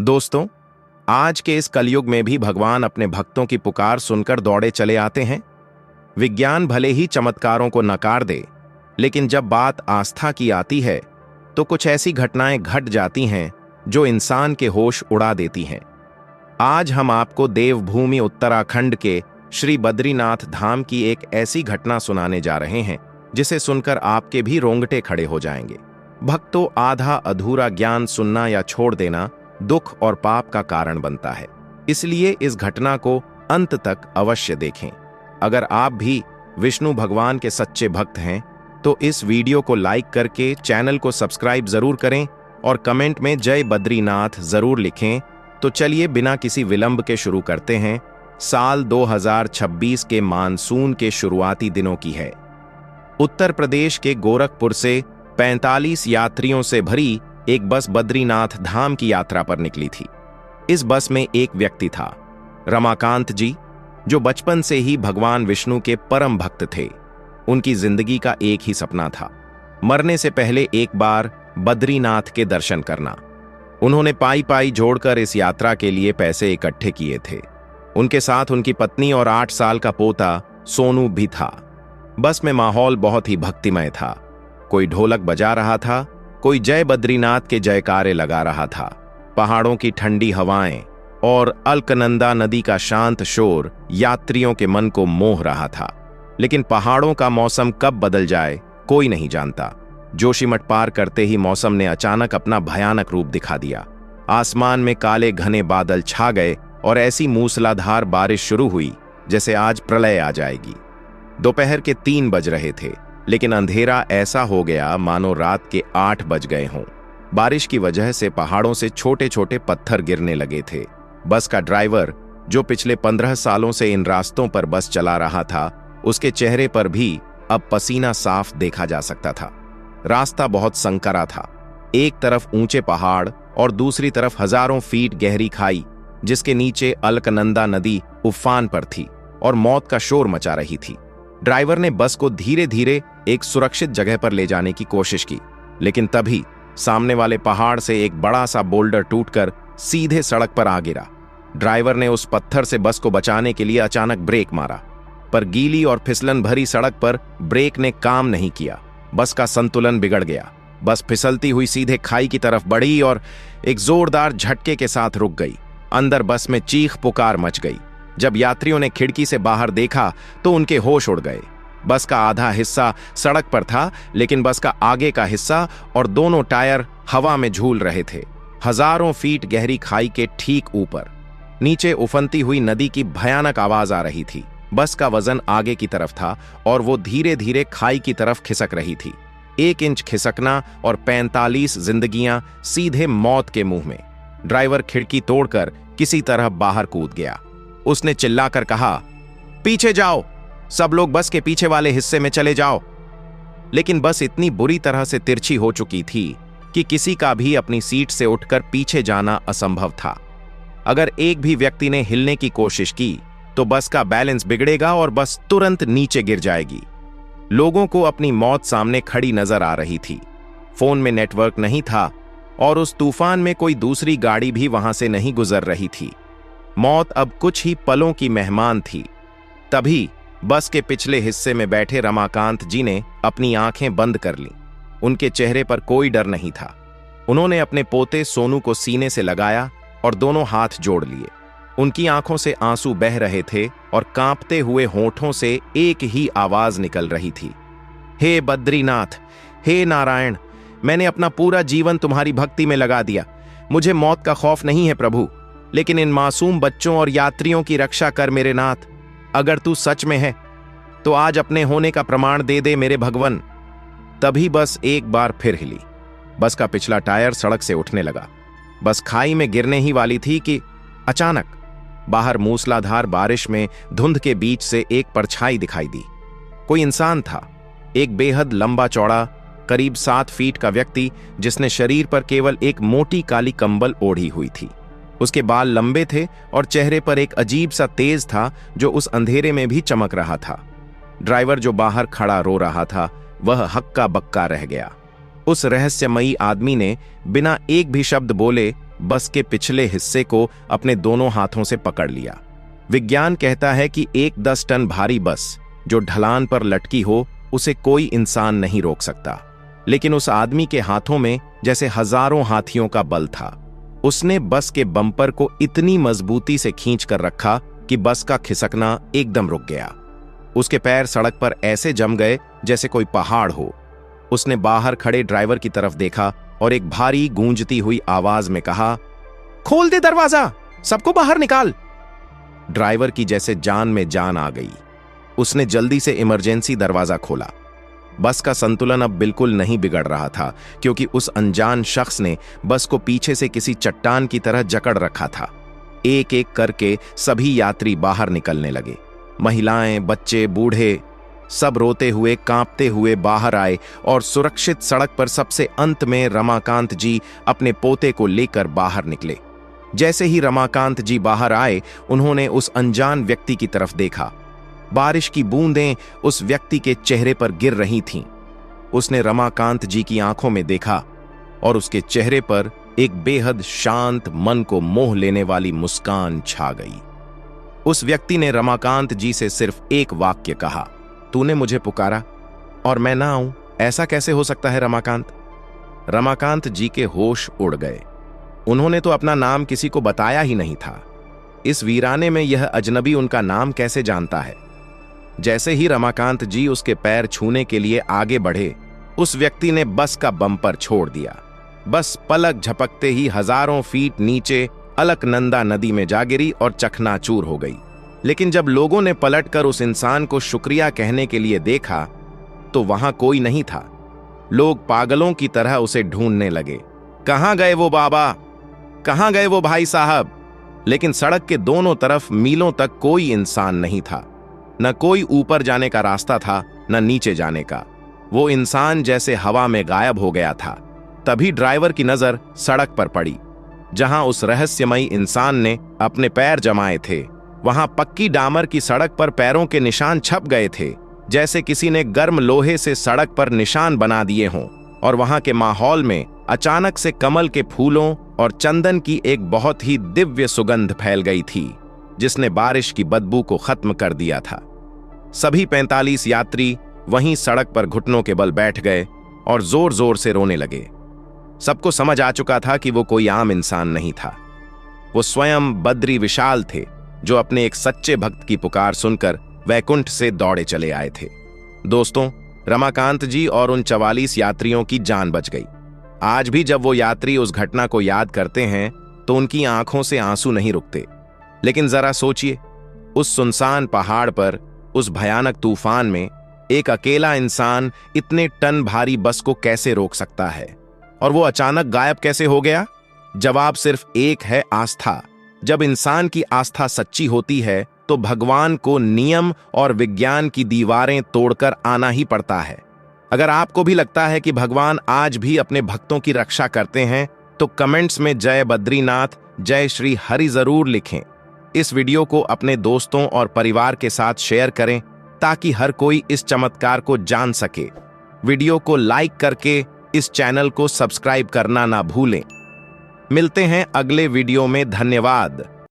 दोस्तों, आज के इस कलयुग में भी भगवान अपने भक्तों की पुकार सुनकर दौड़े चले आते हैं। विज्ञान भले ही चमत्कारों को नकार दे, लेकिन जब बात आस्था की आती है तो कुछ ऐसी घटनाएं घट जाती हैं जो इंसान के होश उड़ा देती हैं। आज हम आपको देवभूमि उत्तराखंड के श्री बद्रीनाथ धाम की एक ऐसी घटना सुनाने जा रहे हैं जिसे सुनकर आपके भी रोंगटे खड़े हो जाएंगे। भक्तों, आधा अधूरा ज्ञान सुनना या छोड़ देना दुख और पाप का कारण बनता है, इसलिए इस घटना को अंत तक अवश्य देखें। अगर आप भी विष्णु भगवान के सच्चे भक्त हैं तो इस वीडियो को लाइक करके चैनल को सब्सक्राइब जरूर करें और कमेंट में जय बद्रीनाथ जरूर लिखें। तो चलिए बिना किसी विलंब के शुरू करते हैं। साल 2026 के मानसून के शुरुआती दिनों की है। उत्तर प्रदेश के गोरखपुर से 45 यात्रियों से भरी एक बस बद्रीनाथ धाम की यात्रा पर निकली थी। इस बस में एक व्यक्ति था, रमाकांत जी, जो बचपन से ही भगवान विष्णु के परम भक्त थे। उनकी जिंदगी का एक ही सपना था, मरने से पहले एक बार बद्रीनाथ के दर्शन करना। उन्होंने पाई पाई जोड़कर इस यात्रा के लिए पैसे इकट्ठे किए थे। उनके साथ उनकी पत्नी और 8 साल का पोता सोनू भी था। बस में माहौल बहुत ही भक्तिमय था। कोई ढोलक बजा रहा था, कोई जय बद्रीनाथ के जयकारे लगा रहा था। पहाड़ों की ठंडी हवाएं और अलकनंदा नदी का शांत शोर यात्रियों के मन को मोह रहा था। लेकिन पहाड़ों का मौसम कब बदल जाए कोई नहीं जानता। जोशीमठ पार करते ही मौसम ने अचानक अपना भयानक रूप दिखा दिया। आसमान में काले घने बादल छा गए और ऐसी मूसलाधार बारिश शुरू हुई जैसे आज प्रलय आ जाएगी। दोपहर के 3 बज रहे थे, लेकिन अंधेरा ऐसा हो गया मानो रात के 8 बज गए हों। बारिश की वजह से पहाड़ों से छोटे छोटे पत्थर गिरने लगे थे। बस का ड्राइवर, जो पिछले 15 सालों से इन रास्तों पर बस चला रहा था, उसके चेहरे पर भी अब पसीना साफ देखा जा सकता था। रास्ता बहुत संकरा था। एक तरफ ऊंचे पहाड़ और दूसरी तरफ हजारों फीट गहरी खाई, जिसके नीचे अलकनंदा नदी उफान पर थी और मौत का शोर मचा रही थी। ड्राइवर ने बस को धीरे धीरे एक सुरक्षित जगह पर ले जाने की कोशिश की, लेकिन तभी सामने वाले पहाड़ से एक बड़ा सा बोल्डर टूटकर सीधे सड़क पर आ गिरा। ड्राइवर ने उस पत्थर से बस को बचाने के लिए अचानक ब्रेक मारा, पर गीली और फिसलन भरी सड़क पर ब्रेक ने काम नहीं किया। बस का संतुलन बिगड़ गया। बस फिसलती हुई सीधे खाई की तरफ बढ़ी और एक जोरदार झटके के साथ रुक गई। अंदर बस में चीख पुकार मच गई। जब यात्रियों ने खिड़की से बाहर देखा तो उनके होश उड़ गए। बस का आधा हिस्सा सड़क पर था, लेकिन बस का आगे का हिस्सा और दोनों टायर हवा में झूल रहे थे। हजारों फीट गहरी खाई के ठीक ऊपर नीचे उफनती हुई नदी की भयानक आवाज आ रही थी। बस का वजन आगे की तरफ था और वो धीरे धीरे खाई की तरफ खिसक रही थी। 1 इंच खिसकना और 45 जिंदगियां सीधे मौत के मुंह में। ड्राइवर खिड़की तोड़कर किसी तरह बाहर कूद गया। उसने चिल्लाकर कहा, पीछे जाओ, सब लोग बस के पीछे वाले हिस्से में चले जाओ। लेकिन बस इतनी बुरी तरह से तिरछी हो चुकी थी कि किसी का भी अपनी सीट से उठकर पीछे जाना असंभव था। अगर एक भी व्यक्ति ने हिलने की कोशिश की तो बस का बैलेंस बिगड़ेगा और बस तुरंत नीचे गिर जाएगी। लोगों को अपनी मौत सामने खड़ी नजर आ रही थी। फोन में नेटवर्क नहीं था और उस तूफान में कोई दूसरी गाड़ी भी वहां से नहीं गुजर रही थी। मौत अब कुछ ही पलों की मेहमान थी। तभी बस के पिछले हिस्से में बैठे रमाकांत जी ने अपनी आंखें बंद कर लीं। उनके चेहरे पर कोई डर नहीं था। उन्होंने अपने पोते सोनू को सीने से लगाया और दोनों हाथ जोड़ लिए। उनकी आंखों से आंसू बह रहे थे और कांपते हुए होठों से एक ही आवाज निकल रही थी, हे बद्रीनाथ, हे नारायण, मैंने अपना पूरा जीवन तुम्हारी भक्ति में लगा दिया। मुझे मौत का खौफ नहीं है प्रभु, लेकिन इन मासूम बच्चों और यात्रियों की रक्षा कर मेरे नाथ। अगर तू सच में है तो आज अपने होने का प्रमाण दे दे मेरे भगवन। तभी बस एक बार फिर हिली। बस का पिछला टायर सड़क से उठने लगा। बस खाई में गिरने ही वाली थी कि अचानक बाहर मूसलाधार बारिश में धुंध के बीच से एक परछाई दिखाई दी। कोई इंसान था, एक बेहद लंबा चौड़ा करीब 7 फीट का व्यक्ति, जिसने शरीर पर केवल एक मोटी काली कंबल ओढ़ी हुई थी। उसके बाल लंबे थे और चेहरे पर एक अजीब सा तेज था जो उस अंधेरे में भी चमक रहा था। ड्राइवर जो बाहर खड़ा रो रहा था, वह हक्का बक्का रह गया। उस रहस्यमयी आदमी ने बिना एक भी शब्द बोले बस के पिछले हिस्से को अपने दोनों हाथों से पकड़ लिया। विज्ञान कहता है कि एक 10 टन भारी बस जो ढलान पर लटकी हो, उसे कोई इंसान नहीं रोक सकता। लेकिन उस आदमी के हाथों में जैसे हजारों हाथियों का बल था। उसने बस के बम्पर को इतनी मजबूती से खींच कर रखा कि बस का खिसकना एकदम रुक गया। उसके पैर सड़क पर ऐसे जम गए जैसे कोई पहाड़ हो। उसने बाहर खड़े ड्राइवर की तरफ देखा और एक भारी गूंजती हुई आवाज में कहा, खोल दे दरवाजा, सबको बाहर निकाल। ड्राइवर की जैसे जान में जान आ गई। उसने जल्दी से इमरजेंसी दरवाजा खोला। बस का संतुलन अब बिल्कुल नहीं बिगड़ रहा था, क्योंकि उस अनजान शख्स ने बस को पीछे से किसी चट्टान की तरह जकड़ रखा था। एक एक करके सभी यात्री बाहर निकलने लगे। महिलाएं, बच्चे, बूढ़े सब रोते हुए, कांपते हुए बाहर आए और सुरक्षित सड़क पर सबसे अंत में रमाकांत जी अपने पोते को लेकर बाहर निकले। जैसे ही रमाकांत जी बाहर आए, उन्होंने उस अनजान व्यक्ति की तरफ देखा। बारिश की बूंदें उस व्यक्ति के चेहरे पर गिर रही थीं। उसने रमाकांत जी की आंखों में देखा और उसके चेहरे पर एक बेहद शांत, मन को मोह लेने वाली मुस्कान छा गई। उस व्यक्ति ने रमाकांत जी से सिर्फ एक वाक्य कहा, तूने मुझे पुकारा और मैं ना आऊं, ऐसा कैसे हो सकता है रमाकांत? रमाकांत जी के होश उड़ गए। उन्होंने तो अपना नाम किसी को बताया ही नहीं था। इस वीराने में यह अजनबी उनका नाम कैसे जानता है? जैसे ही रमाकांत जी उसके पैर छूने के लिए आगे बढ़े, उस व्यक्ति ने बस का बम्पर छोड़ दिया। बस पलक झपकते ही हजारों फीट नीचे अलकनंदा नदी में जा गिरी और चकनाचूर हो गई। लेकिन जब लोगों ने पलटकर उस इंसान को शुक्रिया कहने के लिए देखा, तो वहां कोई नहीं था। लोग पागलों की तरह उसे ढूंढने लगे। कहां गए वो बाबा? कहां गए वो भाई साहब? लेकिन सड़क के दोनों तरफ मीलों तक कोई इंसान नहीं था। न कोई ऊपर जाने का रास्ता था, न नीचे जाने का। वो इंसान जैसे हवा में गायब हो गया था। तभी ड्राइवर की नजर सड़क पर पड़ी, जहां उस रहस्यमयी इंसान ने अपने पैर जमाए थे। वहां पक्की डामर की सड़क पर पैरों के निशान छप गए थे, जैसे किसी ने गर्म लोहे से सड़क पर निशान बना दिए हों। और वहां के माहौल में अचानक से कमल के फूलों और चंदन की एक बहुत ही दिव्य सुगंध फैल गई थी, जिसने बारिश की बदबू को खत्म कर दिया था। सभी 45 यात्री वहीं सड़क पर घुटनों के बल बैठ गए और जोर जोर से रोने लगे। सबको समझ आ चुका था कि वो कोई आम इंसान नहीं था। वो स्वयं बद्री विशाल थे, जो अपने एक सच्चे भक्त की पुकार सुनकर वैकुंठ से दौड़े चले आए थे। दोस्तों, रमाकांत जी और उन 44 यात्रियों की जान बच गई। आज भी जब वो यात्री उस घटना को याद करते हैं, तो उनकी आंखों से आंसू नहीं रुकते। लेकिन जरा सोचिए, उस सुनसान पहाड़ पर, उस भयानक तूफान में एक अकेला इंसान इतने टन भारी बस को कैसे रोक सकता है? और वो अचानक गायब कैसे हो गया? जवाब सिर्फ एक है, आस्था। जब इंसान की आस्था सच्ची होती है, तो भगवान को नियम और विज्ञान की दीवारें तोड़कर आना ही पड़ता है। अगर आपको भी लगता है कि भगवान आज भी अपने भक्तों की रक्षा करते हैं, तो कमेंट्स में जय बद्रीनाथ, जय श्री हरि जरूर लिखें। इस वीडियो को अपने दोस्तों और परिवार के साथ शेयर करें, ताकि हर कोई इस चमत्कार को जान सके। वीडियो को लाइक करके इस चैनल को सब्सक्राइब करना ना भूलें। मिलते हैं अगले वीडियो में। धन्यवाद।